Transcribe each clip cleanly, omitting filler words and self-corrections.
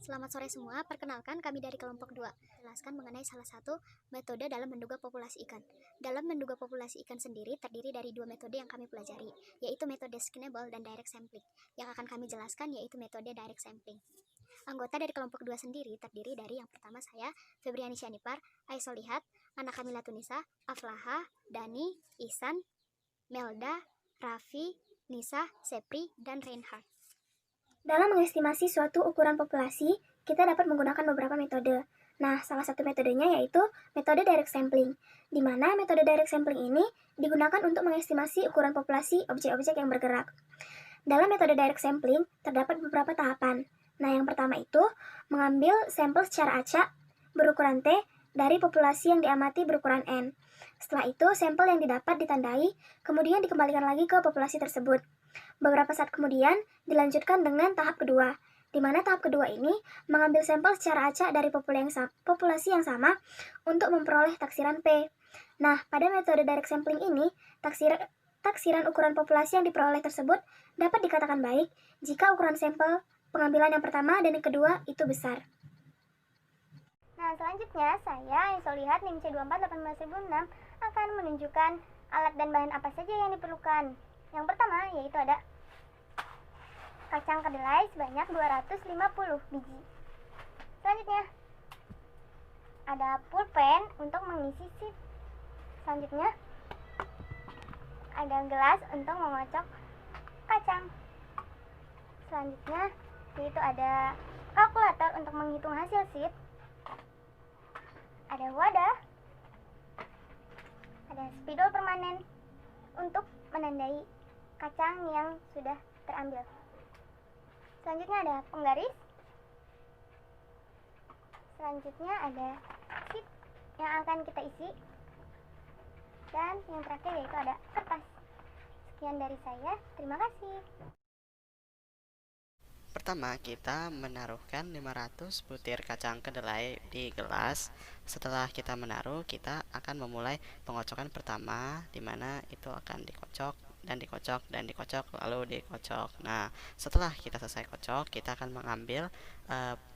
Selamat sore semua, perkenalkan kami dari kelompok 2. Jelaskan mengenai salah satu metode dalam menduga populasi ikan. Dalam menduga populasi ikan sendiri terdiri dari dua metode yang kami pelajari, yaitu metode skinnable dan direct sampling. Yang akan kami jelaskan yaitu metode direct sampling. Anggota dari kelompok 2 sendiri terdiri dari yang pertama saya, Febriani Syanipar, Aisolihat, Ana Kamila Tunisa, Aflaha, Dani, Ihsan, Melda, Raffi, Nisa, Sepri, dan Reinhard. Dalam mengestimasi suatu ukuran populasi, kita dapat menggunakan beberapa metode. Nah, salah satu metodenya yaitu metode direct sampling, di mana metode direct sampling ini digunakan untuk mengestimasi ukuran populasi objek-objek yang bergerak. Dalam metode direct sampling, terdapat beberapa tahapan. Nah, yang pertama itu, mengambil sampel secara acak berukuran T dari populasi yang diamati berukuran N. Setelah itu, sampel yang didapat ditandai, kemudian dikembalikan lagi ke populasi tersebut. Beberapa saat kemudian, dilanjutkan dengan tahap kedua, di mana tahap kedua ini mengambil sampel secara acak dari populasi yang sama untuk memperoleh taksiran P. Nah, pada metode direct sampling ini, taksiran ukuran populasi yang diperoleh tersebut dapat dikatakan baik jika ukuran sampel pengambilan yang pertama dan yang kedua itu besar. Nah, selanjutnya saya Aisolihat NIM C24-18006 akan menunjukkan alat dan bahan apa saja yang diperlukan. Yang pertama yaitu ada kacang kedelai sebanyak 250 biji. Selanjutnya ada pulpen untuk mengisi sip. Selanjutnya ada gelas untuk mengocok kacang. Selanjutnya yaitu ada kalkulator untuk menghitung hasil sip. Ada wadah, ada spidol permanen untuk menandai kacang yang sudah terambil. Selanjutnya ada penggaris. Selanjutnya ada sip yang akan kita isi. Dan yang terakhir yaitu ada kertas. Sekian dari saya, terima kasih. Pertama, kita menaruhkan 500 butir kacang kedelai di gelas. Setelah kita menaruh, kita akan memulai pengocokan pertama, di mana itu akan dikocok dan dikocok dan dikocok lalu dikocok. Nah, setelah kita selesai kocok, kita akan mengambil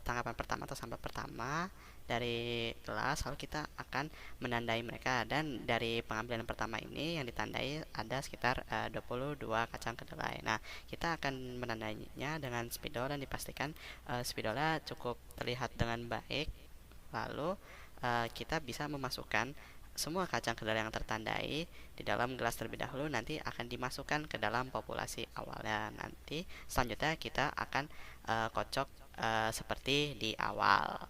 tangkapan pertama atau sampel pertama dari gelas, lalu kita akan menandai mereka. Dan dari pengambilan pertama ini yang ditandai ada sekitar 22 kacang kedelai. Nah, kita akan menandainya dengan spidol dan dipastikan spidolnya cukup terlihat dengan baik. Lalu kita bisa memasukkan semua kacang kedelai yang tertandai di dalam gelas terlebih dahulu, nanti akan dimasukkan ke dalam populasi awalnya. Nanti selanjutnya kita akan kocok seperti di awal.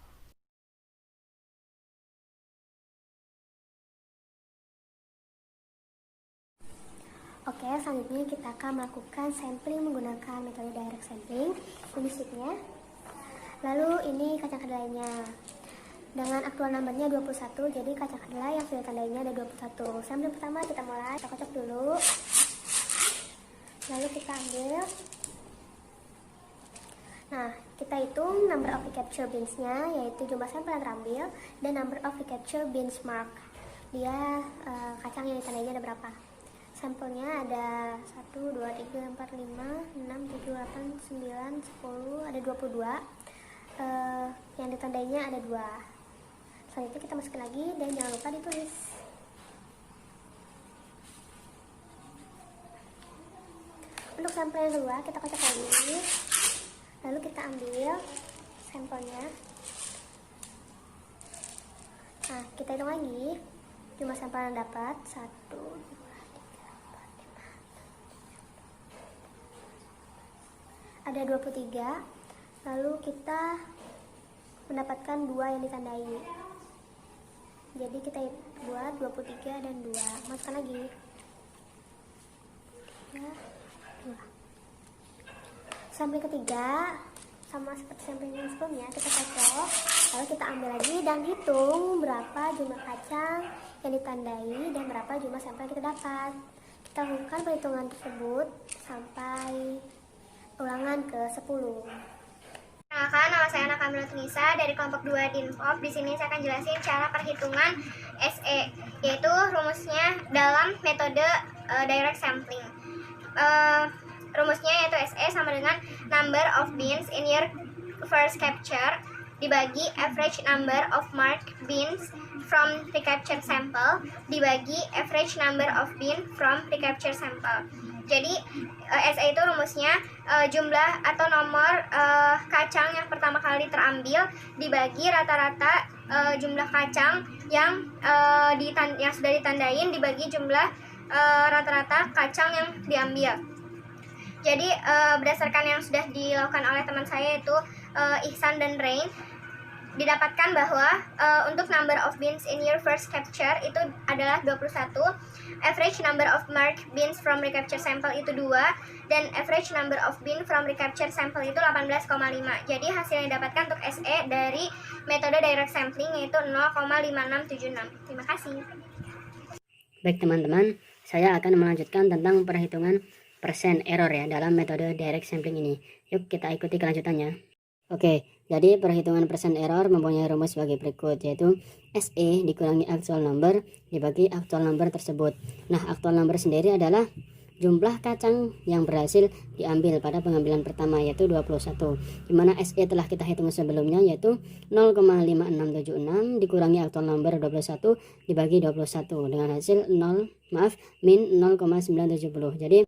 Oke, selanjutnya kita akan melakukan sampling menggunakan metode direct sampling. Ini sipnya. Lalu ini kacang kedelainya. Dengan aktual numbernya 21, jadi kacang kedelai yang sudah tandainya ada 21. Sampling pertama kita mulai, kita kocok dulu. Lalu kita ambil. Nah, kita hitung number of recapture beans-nya, yaitu jumlah sampel yang terambil, dan number of recapture beans mark. Dia kacang yang ditandainya ada berapa. Sampelnya ada 1, 2, 3, 4, 5, 6, 7, 8, 9, 10, ada 22. Yang ditandainya ada 2. Selanjutnya kita masukin lagi dan jangan lupa ditulis. Untuk sampel yang kedua kita kocok lagi. Lalu kita ambil sampelnya. Nah, kita hitung lagi jumlah sampel yang dapat. 1, 2, 3, 4, 5. Ada 23. Lalu kita mendapatkan 2 yang ditandai. Jadi kita buat 23 dan 2. Masukkan lagi. 3, 2. Sampling ketiga sama seperti sampling yang sebelumnya, kita kocok. Lalu kita ambil lagi dan hitung berapa jumlah kacang yang ditandai dan berapa jumlah sampel yang kita dapat. Kita lakukan perhitungan tersebut sampai ulangan ke 10. Perkenalkan, nama saya Ana Kamila Tunisa dari kelompok 2 Dinpop. Di sini saya akan jelasin cara perhitungan SE, yaitu rumusnya dalam metode direct sampling. Rumusnya yaitu SE sama dengan number of beans in your first capture dibagi average number of marked beans from recapture sample dibagi average number of bean from recapture sample. Jadi SE itu rumusnya jumlah atau nomor kacang yang pertama kali terambil dibagi rata-rata jumlah kacang yang sudah ditandain dibagi jumlah rata-rata kacang yang diambil. Jadi berdasarkan yang sudah dilakukan oleh teman saya yaitu Ihsan dan Rain, didapatkan bahwa untuk number of beans in your first capture itu adalah 21, average number of marked beans from recapture sample itu 2, dan average number of bean from recapture sample itu 18,5. Jadi hasil yang didapatkan untuk SE dari metode direct sampling yaitu 0,5676. Terima kasih. Baik teman-teman, saya akan melanjutkan tentang perhitungan persen error ya dalam metode direct sampling ini. Yuk kita ikuti kelanjutannya. Oke, jadi perhitungan persen error mempunyai rumus sebagai berikut, yaitu SE dikurangi actual number dibagi actual number tersebut. Nah, actual number sendiri adalah jumlah kacang yang berhasil diambil pada pengambilan pertama, yaitu 21, dimana SE telah kita hitung sebelumnya, yaitu 0,5676 dikurangi actual number 21 dibagi 21 dengan hasil min 0,970. Jadi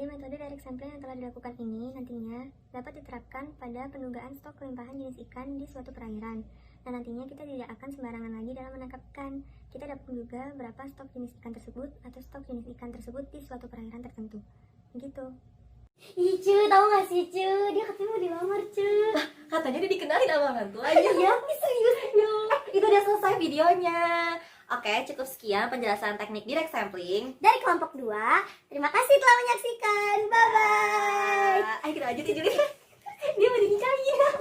metode direct sampling yang telah dilakukan ini nantinya dapat diterapkan pada pendugaan stok kelimpahan jenis ikan di suatu perairan. Nah, nantinya kita tidak akan sembarangan lagi dalam menangkap ikan. Kita dapat menduga berapa stok jenis ikan tersebut atau stok jenis ikan tersebut di suatu perairan tertentu. Begitu. Ih, Cu, tau gak sih, Cu? Dia katanya mau dilamar, Cu. Katanya dia dikenalin sama orang tuanya. Iya, serius, itu udah selesai videonya. Oke, cukup sekian penjelasan teknik direct sampling Dari kelompok 2, terima kasih telah menyaksikan. Bye-bye. Ayo kita lanjut ya, Juli. Dia mau dinikahin.